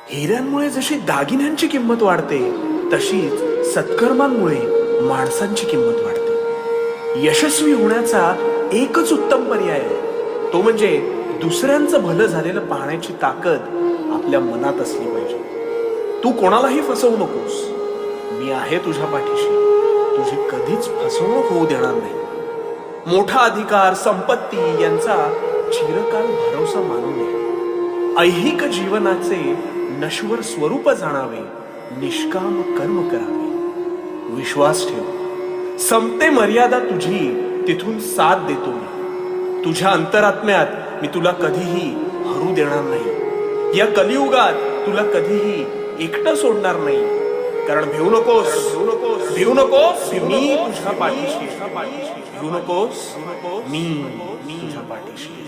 हिऱ्यांमुळे जशी दागिन्यांची किंमत वाढते, तशीच सत्कर्मांमुळे माणसांची किंमत वाढते. यशस्वी होण्याचा एकच उत्तम पर्याय आहे, तो म्हणजे दुसऱ्यांचं भलं झालेलं पाहण्याची ताकद आपल्या मनात असली पाहिजे. तू कोणालाही फसवू नकोस. मी आहे तुझ्या पाठीशी. तुझी कधीच फसवणूक होऊ देणार नाही. मोठा अधिकार, संपत्ती यांचा चिरकाल भरोसा मानू नये. ऐहिक जीवनाचे नश्वर स्वरूप जाणावे, निष्काम कर्म करावे. विश्वास ठेव, संपते मर्यादा तुझी, तिथून साथ देतो मी. तुझ्या अंतरात्म्यात मी तुला कधीही हरू देणार नाही. या कलियुगात तुला कधीही एकटं सोडणार नाही. कारण भिवू नकोस, भिवू नकोस, मी तुझ्या पाठीशी. भिवू नकोस, मी तुझ्या पाठीशी.